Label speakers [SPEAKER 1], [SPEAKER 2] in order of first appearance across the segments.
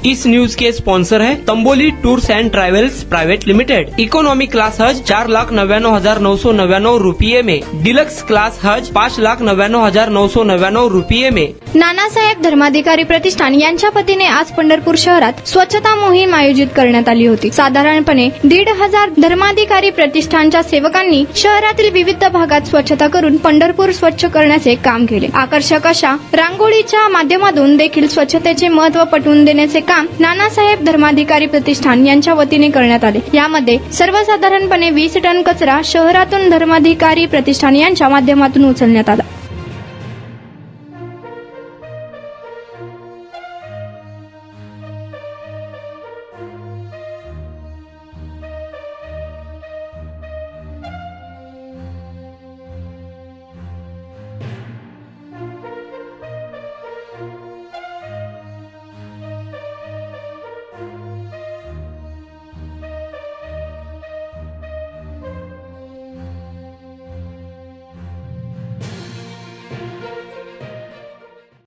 [SPEAKER 1] इस news के sponsor है Tamboli tours and travels private limited. Economy class हज 4,99,999 रुपये में, डिलक्स क्लास हज 5,99,999 रुपये में।
[SPEAKER 2] नानासाहेब धर्माधिकारी प्रतिष्ठान यांच्या वतीने आज पंढरपूर शहरात स्वच्छता मोहीम आयोजित करण्यात आली होती। साधारणपणे 1,500 धर्माधिकारी प्रतिष्ठानच्या सेवकांनी शहरातील विविध भागात स्वच्छता करून पंढरपूर स्वच्छ करण्याचे काम केले। आकर्षक अशा रांगोळीच्या माध्यमातून देखील स्वच्छतेचे महत्त्व पटवून देण्याचे काम नानासाहेब धर्माधिकारी प्रतिष्ठान यांच्या वतीने करण्यात आले। यामध्ये सर्वसाधारणपणे 20 टन कचरा शहरातून धर्माधिकारी प्रतिष्ठान यांच्या माध्यमातून उचलण्यात आला।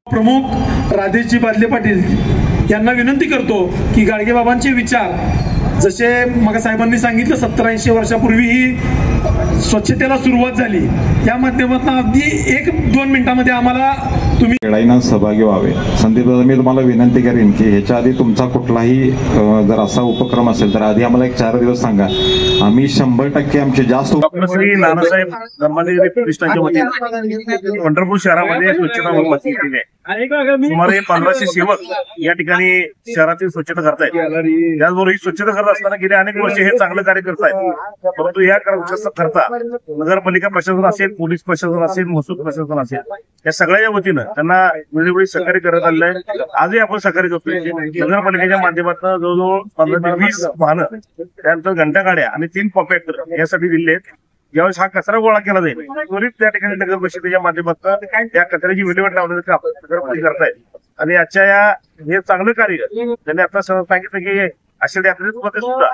[SPEAKER 3] प्रमुख राधेजी बादले पाटील यांना विनंती करतो की गाडगे बाबांचे विचार जसे मग साहेबांनी सांगितलं 70-80 वर्षापूर्वी ही स्वच्छतेला सुरुवात झाली, या माध्यमातून अगदी 1-2 मिनिटांमध्ये आम्हाला तुम्ही
[SPEAKER 4] खेळाईनं सहभागी व्हावे। संदीप दादा, मी तुम्हाला विनंती करेन की ह्याच्या आधी तुमचा कुठलाही जर असा उपक्रम असेल तर आधी आम्हाला एक 4 दिवस सांगा। आम्ही 100% आमचे जास्त
[SPEAKER 5] श्री नानासाहेब धर्माधिकारी प्रतिष्ठानच्या वतीने पंढरपूर शहरामध्ये स्वच्छता मोहीम केली आहे। सुमारे 1500 सेवक या ठिकाणी शहरातील स्वच्छता करतायत। त्याचबरोबर ही स्वच्छता करत असताना गेले अनेक वर्ष हे चांगलं कार्य करतायत, परंतु या करता नगरपालिका प्रशासन असेल, पोलीस प्रशासन असेल, महसूल प्रशासन असेल, या सगळ्याच्या वतीनं त्यांना वेळोवेळी सहकार्य करत आलेलं आहे। आजही आपण सहकार्य करतोय। नगरपालिकेच्या माध्यमातून जवळजवळ 15 ते 20 वाहनं, त्यानंतर घंटागाड्या आणि 3 कॉम्पॅक्टर यासाठी दिले आहेत। ज्यावेळेस हा कचरा गोळा केला जाईल त्वरित त्या ठिकाणी नगर परिषदेच्या माध्यमातून त्या कचऱ्याची विल्हेवाट लावण्याचं काम नगरपालिका करतायत। आणि आजच्या या हे चांगलं कार्य त्यांनी आता सांगितलं की आषाढी यात्रेमध्ये सुद्धा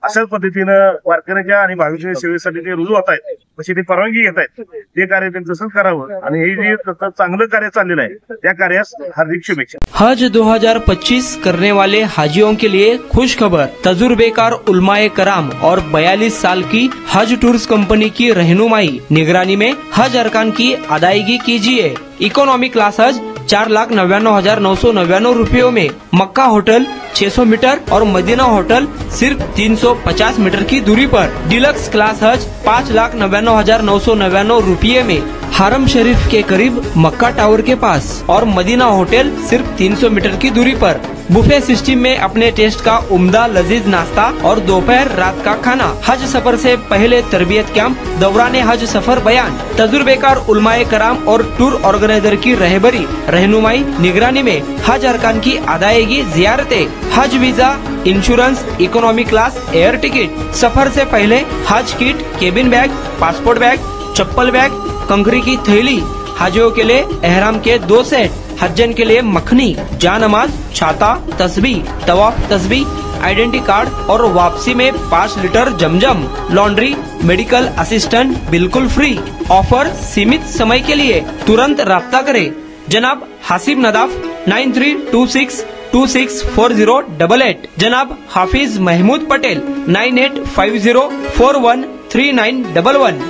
[SPEAKER 5] अशाच पद्धतीनं वारकऱ्याच्या आणि भाविकांच्या सेवेसाठी ते रुजू होत आहेत, तशी ते परवानगी घेत आहेत। ते कार्य त्यांचं तसंच करावं आणि हे जे चांगलं कार्य चाललेलं आहे त्या कार्यास हार्दिक शुभेच्छा।
[SPEAKER 1] हज 2025 करने वाले हाजियों के लिए खुश खबर। तजुर्बेकार उलमाए कराम और 42 साल की हज टूर्स कंपनी की रहनुमाई निगरानी में हज अरकान की अदायगी कीजिए। इकोनॉमी क्लास हज 4,99,999 रुपयों में, मक्का होटल 600 मीटर और मदीना होटल सिर्फ 350 मीटर की दूरी पर, डिलक्स क्लास हज 5,99,999 रुपये में, हरम शरीफ के करीब मक्का टावर के पास और मदीना होटल सिर्फ 300 मीटर की दूरी पर। बुफे सिस्टम में अपने टेस्ट का उम्दा लजीज नाश्ता और दोपहर रात का खाना। हज सफर से पहले तरबियत कैंप, दौरान हज सफर बयान, तजुर्बेकार उलमाए कराम और टूर ऑर्गेनाइजर की रहबरी रहनुमाई निगरानी में हज अरकान की अदायगी, जियारतें, हज visa, insurance, economy class, air ticket. सफर से पहले हज kit, cabin bag, passport bag, चप्पल बैग, कंकरी की थैली, हाजियों के लिए एहराम के 2 सेट, हज्जन के लिए मखनी, जानमाज, छाता, तस्बीह, तवाफ तस्बीह, आइडेंटिटी कार्ड और वापसी में 5 लीटर जमजम, लॉन्ड्री, मेडिकल असिस्टेंट बिल्कुल फ्री। ऑफर सीमित समय के लिए, तुरंत राब्ता करें। जनाब हासिब नदाफ 9326264088। जनाब हाफिज महमूद पटेल 9850413911।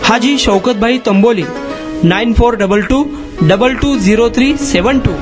[SPEAKER 1] हाजी शौकत भाई तंबोली 9422220372।